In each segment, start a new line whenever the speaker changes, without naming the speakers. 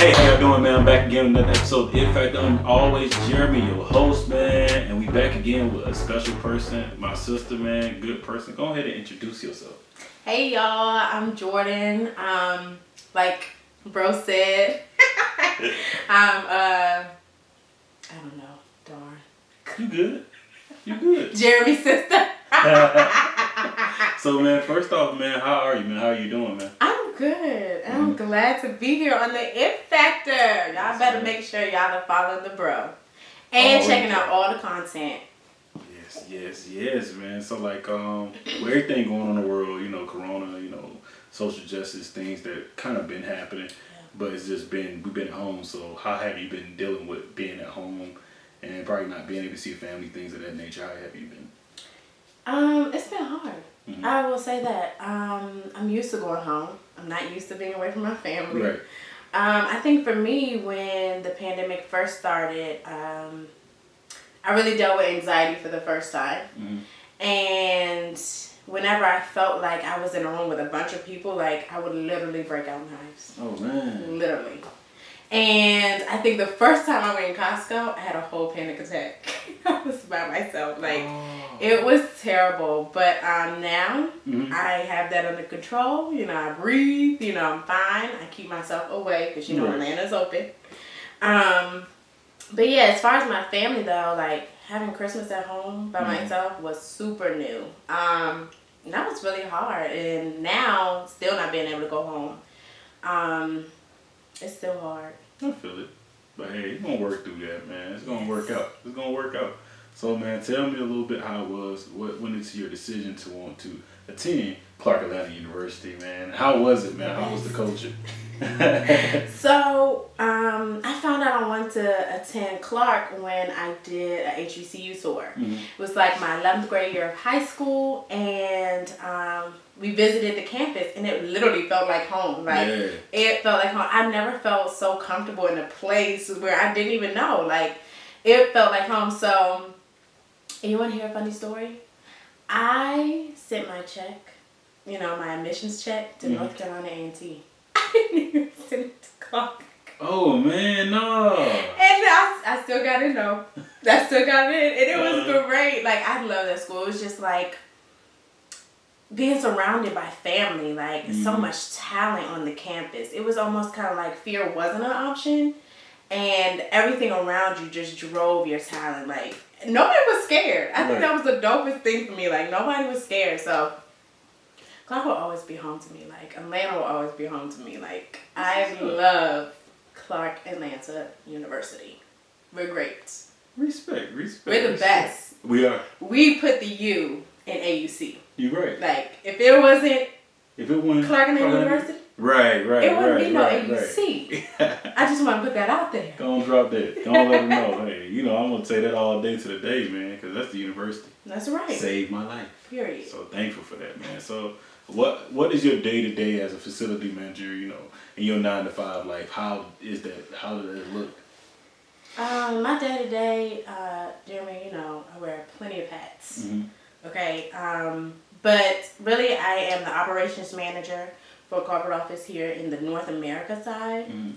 Hey, how y'all doing, man? I'm back again with another episode of If Factor. I'm always Jeremy, your host, man. And we back again with a special person, my sister, man. Good person. Go ahead and introduce yourself.
Hey, y'all. I'm Jordin. Like bro said, I don't know. Darn.
You good? You good.
Jeremy's sister.
So, man, first off, man, how are you, man? How are you doing, man?
I'm good. I'm glad to be here on the If Factor. Y'all better make sure y'all are following the bro. And checking out all the content.
Yes, man. So, like, with everything going on in the world, you know, Corona, you know, social justice, things that kind of been happening. But it's just we've been at home. So, how have you been dealing with being at home and probably not being able to see your family, things of that nature? How have you been?
It's been hard. Mm-hmm. I will say that. I'm used to going home. I'm not used to being away from my family.
Right.
I think for me, when the pandemic first started, I really dealt with anxiety for the first time. Mm-hmm. And whenever I felt like I was in a room with a bunch of people, like, I would literally break out in hives.
Oh, man.
Literally. And I think the first time I went in Costco, I had a whole panic attack. I was by myself. Like, It was terrible. But now, I have that under control. You know, I breathe. You know, I'm fine. I keep myself away because, you know, Atlanta's open. But yeah, as far as my family, though, like, having Christmas at home by myself was super new. That was really hard. And now, still not being able to go home. It's still hard.
I feel it. But hey, it's going to work through that, man. It's going to work out. It's going to work out. So, man, tell me a little bit how it was. What went into your decision to want to attend Clark Atlanta University, man? How was it, man? How was the culture?
So, I found out I wanted to attend Clark when I did a HBCU tour. Mm-hmm. It was like my 11th grade year of high school, and we visited the campus, and it literally felt like home. Like, It felt like home. I never felt so comfortable in a place where I didn't even know. Like, it felt like home. So, you want to hear a funny story? I sent my check, you know, my admissions check to North Carolina A&T. I didn't even send it to Clark.
Oh, man, no.
And I still got in, though. I still got in. And it was great. Like, I love that school. It was just like being surrounded by family. Like, so much talent on the campus. It was almost kind of like fear wasn't an option. And everything around you just drove your talent. Like, nobody was scared. I think that was the dopest thing for me. Like, nobody was scared. So, Clark will always be home to me. Like, Atlanta will always be home to me. Like, I love Clark Atlanta University. We're great.
Respect.
We're the best.
We are.
We put the U in AUC.
You're right.
Like, if it wasn't Clark Atlanta University,
right.
It wouldn't be no AUC. I just want to put that out there.
Go on, drop that. Go on, let them know. Hey, you know, I'm going to say that all day to the day, man, because that's the university.
That's right.
Saved my life.
Period.
So thankful for that, man. So what is your day-to-day as a facility manager, you know, in your 9-to-5 life? How does that look?
My day-to-day, Jeremy, you know, I wear plenty of hats. Mm-hmm. Okay. But really, I am the operations manager for a corporate office here in the North America side. Mm-hmm.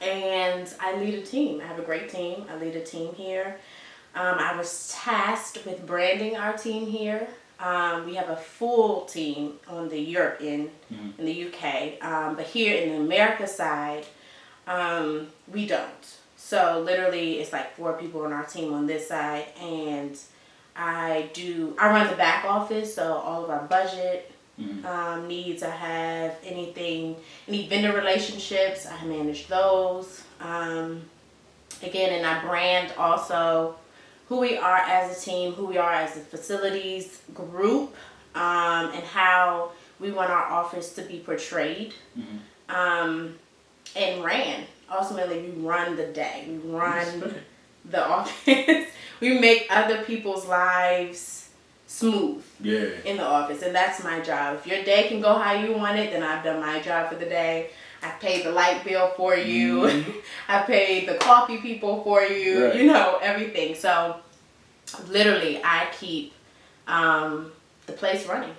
And I lead a team. I have a great team. I lead a team here. I was tasked with branding our team here. We have a full team on the Europe in the UK. But here in the America side, we don't. So literally, it's like 4 people on our team on this side. And I run the back office, so all of our budget needs. I have any vendor relationships, I manage those. Again, and I brand also who we are as a team, who we are as a facilities group, and how we want our office to be portrayed and ran. Ultimately, we run the day. We run the office. We make other people's lives smooth in the office, and that's my job. If your day can go how you want it, then I've done my job for the day. I've paid the light bill for you. I've paid the coffee people for you. You know, everything. So literally, I keep the place running.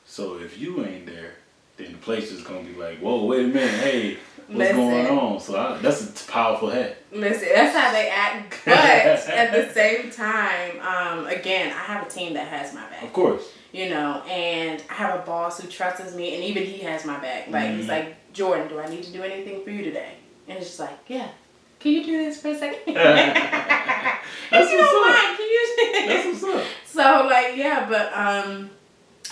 So if you ain't there, then the place is gonna be like, whoa, wait a minute, hey, what's going on? So that's thoughtful hat.
Listen, that's how they act. But at the same time, again, I have a team that has my back.
Of course.
You know, and I have a boss who trusts me, and even he has my back. Like, he's like, Jordan, do I need to do anything for you today? And it's just like, yeah. Can you do this for a second?
That's
if you don't
what's
mind, can you?
That's what's up.
So, like, yeah, but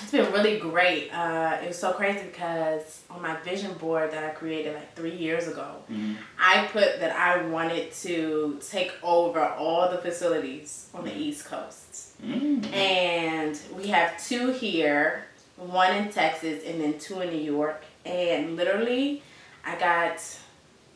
it's been really great. It was so crazy because on my vision board that I created like 3 years ago, I put that I wanted to take over all the facilities on the East Coast. And we have 2 here, 1 in Texas, and then 2 in New York. And literally, I got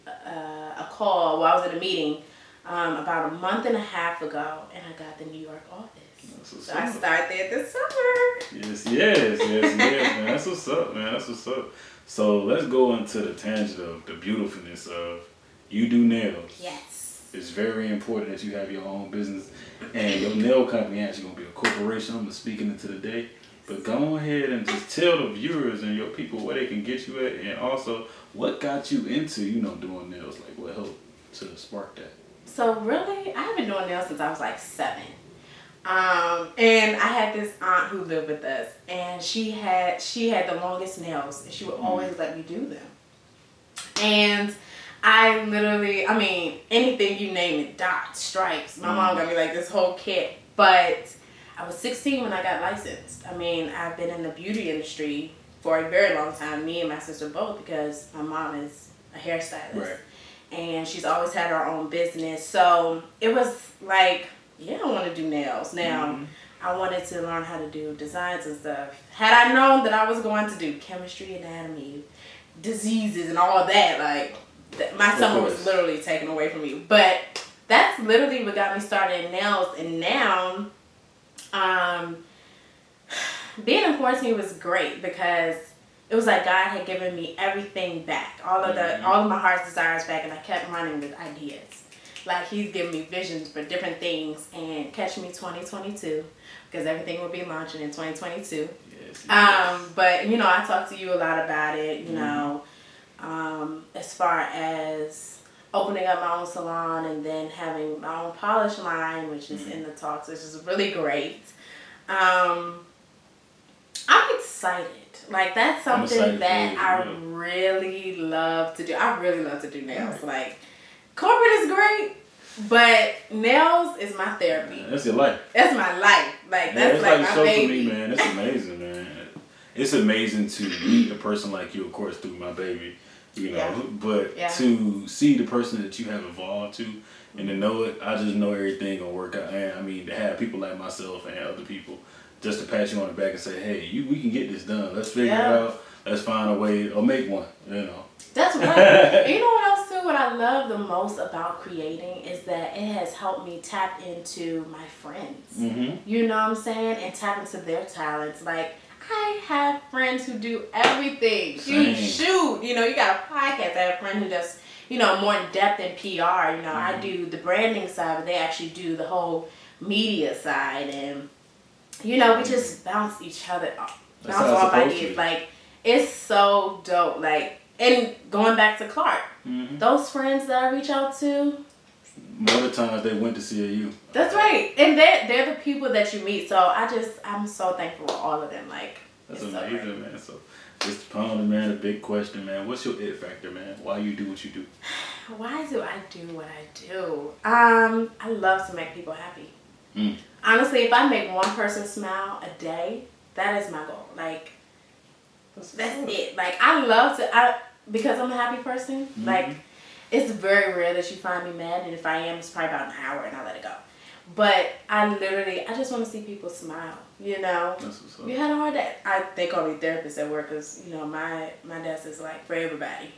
a call while I was in a meeting about a month and a half ago, and I got the New York office. So I started there this summer.
Yes, man. That's what's up, man. That's what's up. So let's go into the tangent of the beautifulness of you do nails.
Yes.
It's very important that you have your own business, and your nail company actually gonna be a corporation. I'm speaking into the day. But go ahead and just tell the viewers and your people where they can get you at, and also what got you into, doing nails. Like, what helped to spark that?
So really, I have been doing nails since I was like 7. And I had this aunt who lived with us, and she had the longest nails, and she would always let me do them. And I literally, anything you name it, dots, stripes. My mom got me like this whole kit. But I was 16 when I got licensed. I've been in the beauty industry for a very long time, me and my sister both, because my mom is a hairstylist.
Right.
And she's always had her own business. So it was like, yeah, I want to do nails. Now, I wanted to learn how to do designs and stuff. Had I known that I was going to do chemistry, anatomy, diseases, and all of that, like, my summer was literally taken away from me. But that's literally what got me started in nails. And now, being in quarantine was great because it was like God had given me everything back, all of my heart's desires back, and I kept running with ideas. Like, he's giving me visions for different things, and catch me 2022 because everything will be launching in 2022.
Yes.
But I talked to you a lot about it. As far as opening up my own salon and then having my own polish line, which is in the talks, which is really great. I'm excited. Like, that's something that I really love to do. I really love to do nails. Like, corporate is great, but nails is my therapy.
That's your life.
That's my life. Like, that's like my baby.
For me, man. It's amazing, man. It's amazing to meet a person like you, of course, through my baby. But to see the person that you have evolved to, and to know it, I just know everything gonna work out. And to have people like myself and other people just to pat you on the back and say, hey, we can get this done. Let's figure it out. Let's find a way or make one.
That's right. You know what else too? What I love the most about creating is that it has helped me tap into my friends. You know what I'm saying? And tap into their talents. Like, I have friends who do everything. You shoot. You got a podcast. I have a friend who does, more in depth in PR. I do the branding side, but they actually do the whole media side. And, we just bounce each other off. Bounce off ideas. Like, it's so dope. Like, and going back to Clark, those friends that I reach out to,
more of the times they went to see you.
That's right. And they're the people that you meet. So I'm so thankful for all of them. Like,
that's amazing, man. So, Mr. Pounder, man, a big question, man. What's your it factor, man? Why you do what you do?
Why do I do what I do? I love to make people happy. Honestly, if I make one person smile a day, that is my goal. Like, that's it. Like, I love to, because I'm a happy person, like, it's very rare that you find me mad, and if I am, it's probably about an hour and I let it go. But I just want to see people smile,
That's what's up.
You had a hard day. They call me therapist at work because, my desk is like for everybody.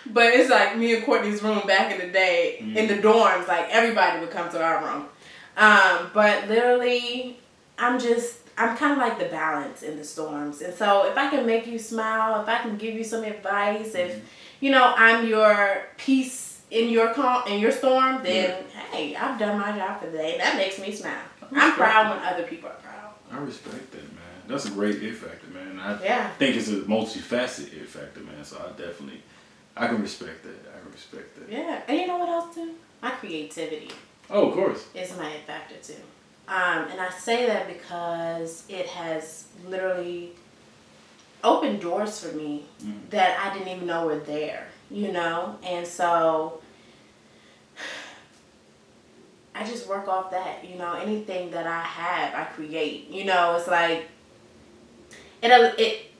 But it's like me and Courtney's room back in the day, in the dorms, like everybody would come to our room. But literally, I'm kind of like the balance in the storms. And so if I can make you smile, if I can give you some advice, if, I'm your peace in your storm, then, hey, I've done my job for the day. And that makes me smile. I'm proud when other people are proud.
I respect that, man. That's a great it factor, man. I think it's a multifaceted it factor, man. So I definitely I can respect that. I can respect that.
Yeah. And you know what else too? My creativity.
Oh, of course.
Is my it factor too. And I say that because it has literally opened doors for me that I didn't even know were there, you know? And so I just work off that, you know, anything that I have, I create. You know, it's like it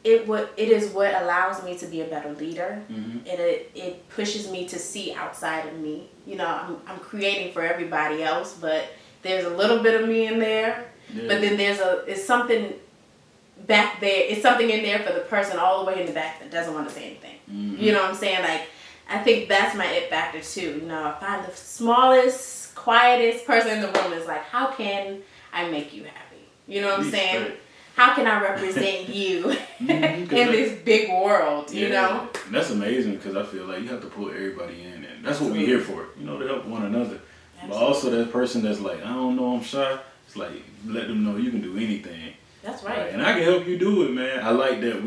is what allows me to be a better leader. It pushes me to see outside of me. You know, I'm creating for everybody else, but there's a little bit of me in there. Yeah. But then it's something back there. It's something in there for the person all the way in the back that doesn't want to say anything. You know what I'm saying? Like, I think that's my it factor too. You know, I find the smallest, quietest person in the room is like, how can I make you happy? You know what I'm saying? How can I represent you in this big world, you know?
And that's amazing because I feel like you have to pull everybody in, and that's what we're here for, you know, to help one another. Absolutely. But also that person that's like, I don't know, I'm shy, it's like, let them know you can do anything.
That's right.
And I can help you do it, man. I like that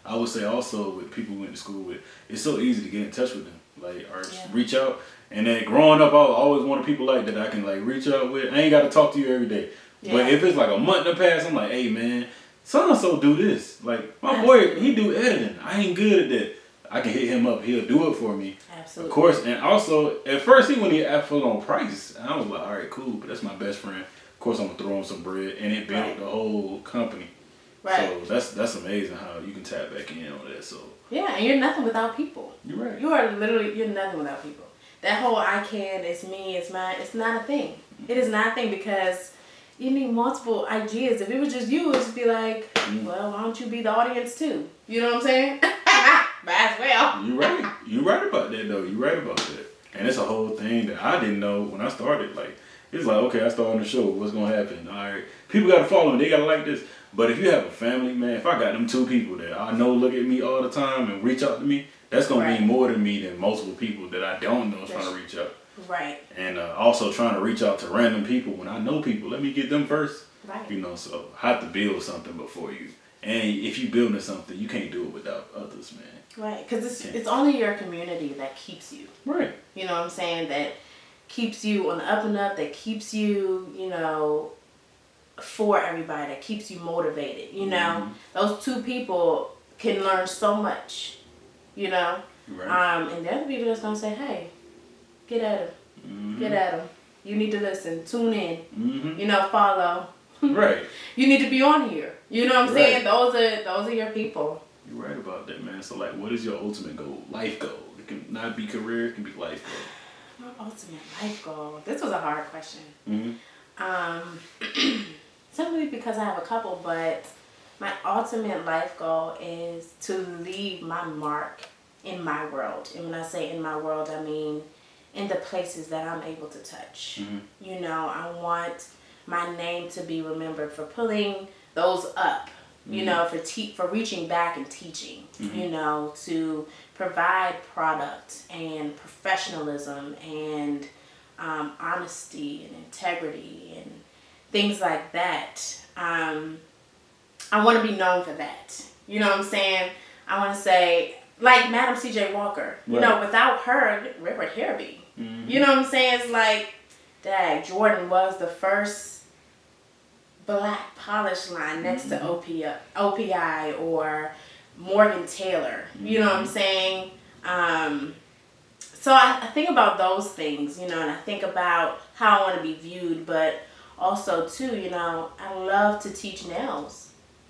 I would say also with people we went to school with, it's so easy to get in touch with them, like, or reach out. And then growing up, I always wanted people like that I can like reach out with. I ain't got to talk to you every day. Yeah. But if it's like a month in the past, I'm like, hey man, so do this. Like my boy, he do editing. I ain't good at that. I can hit him up. He'll do it for me.
Absolutely.
Of course. And also, at first he wouldn't ask for on price. And I was like, all right, cool. But that's my best friend. Of course, I'm gonna throw him some bread, and it built the whole company. Right. So that's amazing how you can tap back in on that. So
yeah, and you're nothing without people.
You're right.
You're nothing without people. That whole I can, it's me, it's mine. It's not a thing. It is not a thing because you need multiple ideas. If it was just you, it'd just be like, well, why don't you be the audience too? You know what I'm saying? Might as well.
You're right. You're right about that, though. You're right about that. And it's a whole thing that I didn't know when I started. Like, it's like, okay, I started the show. What's going to happen? All right. People got to follow me. They got to like this. But if you have a family, man, if I got them 2 people that I know look at me all the time and reach out to me, that's going to mean more to me than multiple people that I don't know trying to reach out.
Right.
And also trying to reach out to random people when I know people. Let me get them first.
Right.
You know, so I have to build something before you. And if you building something, you can't do it without others, man.
Right. Because it's only your community that keeps you.
Right.
You know what I'm saying? That keeps you on the up and up. That keeps you, you know, for everybody. That keeps you motivated. You know, those 2 people can learn so much. You know, and they're the people that's gonna say, "Hey, get at him, get at him. You need to listen, tune in, you know, follow.
Right.
You need to be on here. You know what I'm saying? Those are your people."
You're right about that, man. So, like, what is your ultimate goal? Life goal. It can not be career. It can be life goal.
My ultimate life goal. This was a hard question. Simply because I have a couple, but my ultimate life goal is to leave my mark in my world. And when I say in my world, I mean in the places that I'm able to touch. You know, I want my name to be remembered for pulling those up, you know, for reaching back and teaching, you know, to provide product and professionalism and honesty and integrity and things like that. I want to be known for that. You know what I'm saying? I want to say, like Madam C.J. Walker, you know, without her, where would hair be? You know what I'm saying? It's like, dang, Jordin was the first black polish line next to OPI or Morgan Taylor. You know what I'm saying? So I think about those things, you know, and I think about how I want to be viewed, but also, too, you know, I love to teach nails.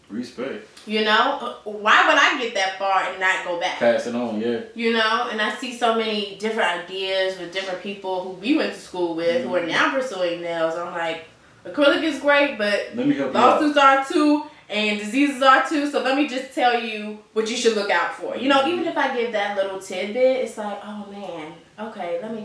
Respect.
You know, why would I get that far and not go back?
Pass it on, yeah.
You know, and I see so many different ideas with different people who we went to school with who are now pursuing nails. I'm like, acrylic is great, but lawsuits are too, and diseases are too. So let me just tell you what you should look out for. You know, even if I give that little tidbit, it's like, oh man, okay, let me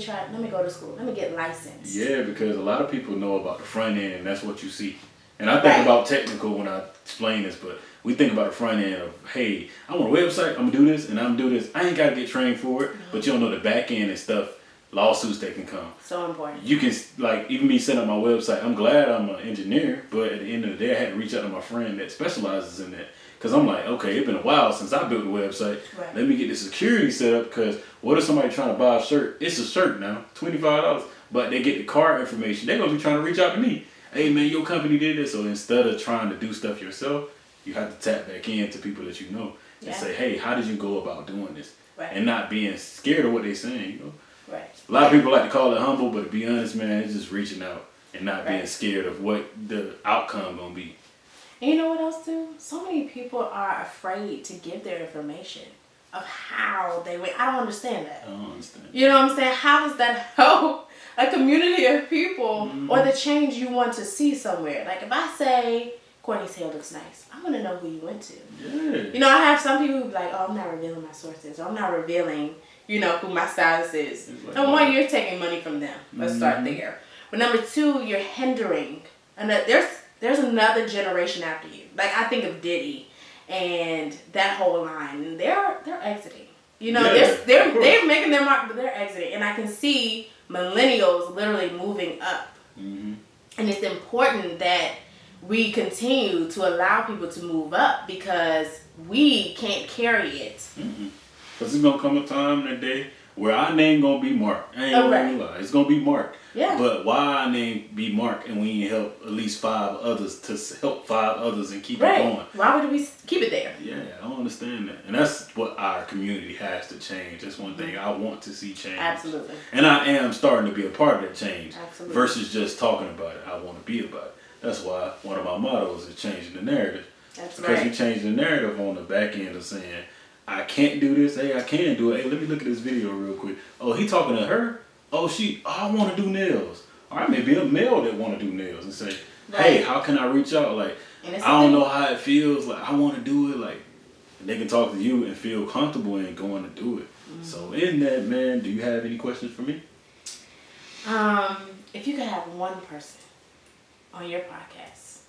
go to school. Let me get licensed.
Yeah, because a lot of people know about the front end, and that's what you see. And I think about technical when I explain this, but we think about the front end of, hey, I want a website, I'm going to do this, and I'm going to do this. I ain't got to get trained for it, but you don't know the back end and stuff, lawsuits that can come.
So important.
You can, like, even me setting up my website, I'm glad I'm an engineer, but at the end of the day, I had to reach out to my friend that specializes in that. Because I'm like, okay, it's been a while since I built the website.
Right.
Let me get the security set up, because what if somebody trying to buy a shirt? It's a shirt now, $25, but they get the card information. They're going to be trying to reach out to me. Hey, man, your company did this. So instead of trying to do stuff yourself, you have to tap back into people that you know and say, hey, how did you go about doing this?
Right.
And not being scared of what they're saying, you know?
Right.
A lot of people like to call it humble, but to be honest, man, it's just reaching out and not being scared of what the outcome going to be.
And you know what else too? So many people are afraid to give their information of how they went. I don't understand that.
I don't understand.
You know what I'm saying? How does that help a community of people or the change you want to see somewhere? Like if I say, Courtney's hair looks nice, I'm going to know who you went to.
Yeah.
You know, I have some people who be like, oh, I'm not revealing my sources. Or I'm not revealing, you know, who my stylist is.
Like,
and one, you're taking money from them. Let's start there. But number two, you're hindering. And there's another generation after you. Like I think of Diddy and that whole line. And they're exiting. You know, they're making their mark, but they're exiting. And I can see millennials literally moving up. And it's important that we continue to allow people to move up because we can't carry it.
Because it's going to come a time in a day where our name going to be marked. I ain't going to lie. It's going to be marked.
Yeah.
But why our name be marked and we ain't help at least 5 others to help 5 others and keep it going?
Why would we keep it there?
Yeah, I don't understand that. And that's what our community has to change. That's one thing I want to see change.
Absolutely.
And I am starting to be a part of that change.
Absolutely.
Versus just talking about it. I want to be about it. That's why one of my mottos is changing the narrative.
That's
because you change the narrative on the back end of saying, I can't do this. Hey, I can do it. Hey, let me look at this video real quick. Oh, he talking to her? Oh, I want to do nails. Or I may be a male that want to do nails and say, hey, how can I reach out? Like, I don't know how it feels. Like, I want to do it. Like, and they can talk to you and feel comfortable in going to do it. So in that, man, do you have any questions for me?
If you could have one person on your podcast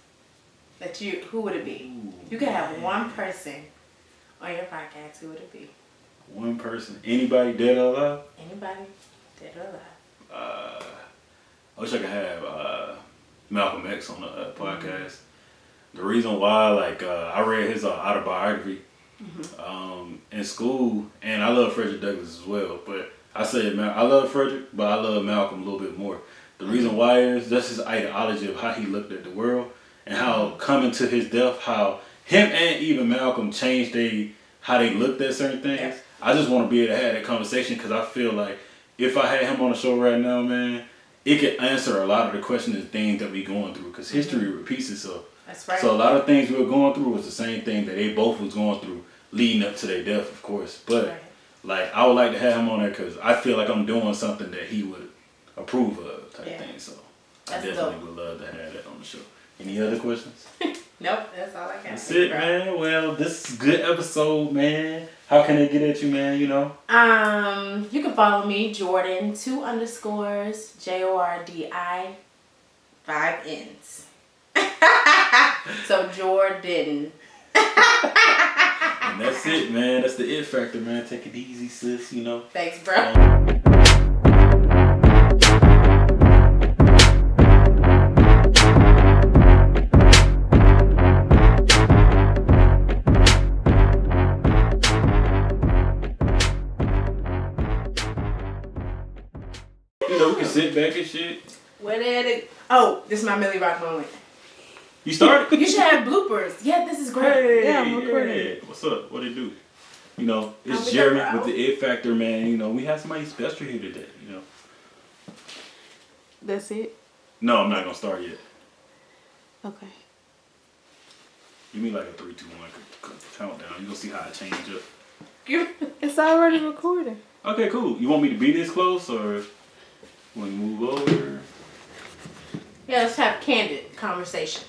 who would it be? You could have one person on your podcast, who would it be?
One person. Anybody dead or alive?
Anybody dead or alive.
I wish I could have Malcolm X on the podcast. The reason why, I read his autobiography in school, and I love Frederick Douglass as well. But I said, man, I love Frederick, but I love Malcolm a little bit more. The reason why is that's his ideology of how he looked at the world and how coming to his death, how him and even Malcolm changed how they looked at certain things. Yeah. I just want to be able to have that conversation because I feel like if I had him on the show right now, man, it could answer a lot of the questions and things that we going through because history repeats itself.
That's right.
So a lot of things we were going through was the same thing that they both was going through leading up to their death, of course. But I would like to have him on there because I feel like I'm doing something that he would approve of type thing. So I definitely would love to have that on the show. Any other questions?
Nope, that's all I got.
That's it, man. Well, this is a good episode, man. How can they get at you, man? You know?
You can follow me, Jordin, 2_ Jordi, 5 N's. So Jordin.
And that's it, man. That's the it factor, man. Take it easy, sis, you know?
Thanks, bro.
We can sit back and shit.
Where did it? Oh, this is my Millie Rock moment.
You started?
You should have bloopers. Yeah, this is great.
Hey,
yeah, I'm recording.
Yeah. What's up? What it do? You know, it's Jeremy with the it factor, man. You know, we have somebody special here today, you know.
That's it?
No, I'm not going to start yet.
Okay.
Give me like a 3, 2, 1 countdown. You're going to see how I change up.
It's already recording.
Okay, cool. You want me to be this close or want to move over?
Yeah, let's have candid conversation.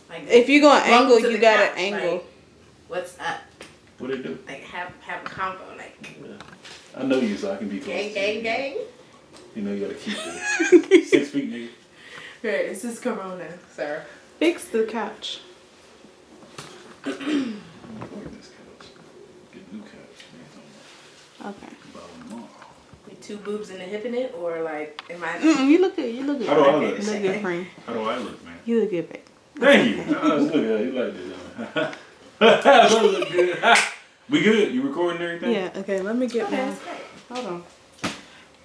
Like
if you're going to angle, you got to angle.
Like, what's up?
What it do?
Like have a convo. Like
I know you, so I can be close.
Gang.
You know you got to keep it 6 feet, nigga.
Right, this is Corona, sir.
Fix the couch.
Get this couch. Get a new couch.
Okay.
With 2 boobs in the hip in it, or like am I?
You look good. You look good.
How do I look?
You look good, friend.
How do I look, man?
You look good, babe.
Thank you. Look at you like this. That look good. We good? You recording everything?
Yeah, okay, let me get
Okay,
mine.
that's great.
Hold on.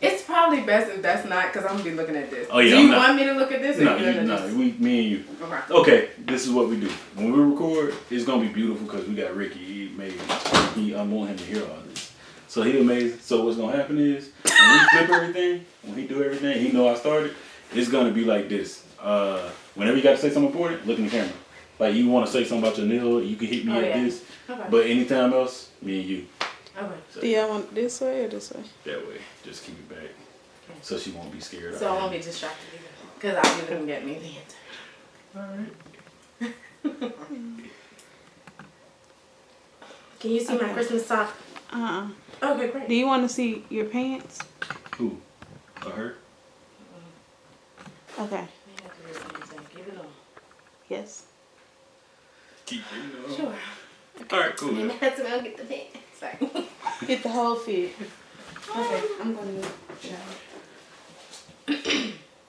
It's probably best if that's not, because I'm going to be looking at this.
Oh, yeah,
Do
I'm
you
not-
want me to look at this? Or
No,
you gonna
no,
just...
me and you.
Okay.
Okay, this is what we do. When we record, it's gonna be beautiful because we got Ricky. I want him to hear all this. So he amazing. So what's gonna happen is when we flip everything, when he do everything, he know I started. It's gonna be like this. Whenever you got to say something important, look in the camera. Like you want to say something about your nail, you can hit me at this.
Okay.
But anytime else, me and you.
Okay.
So,
Do y'all want this way or this way?
that way, just keep it back, so she won't be scared.
So I won't be distracted either. Because I'll be looking at me the answer.
All right.
Can you see my Christmas sock? Okay, great.
Do you want to see your pants?
Who? Or her?
Okay.
Give it on.
Yes.
Keep it on.
Sure.
All right, cool.
And that's when I'll get the pants. Sorry.
Get the whole fit.
Okay, I'm going to shower.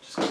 Just go.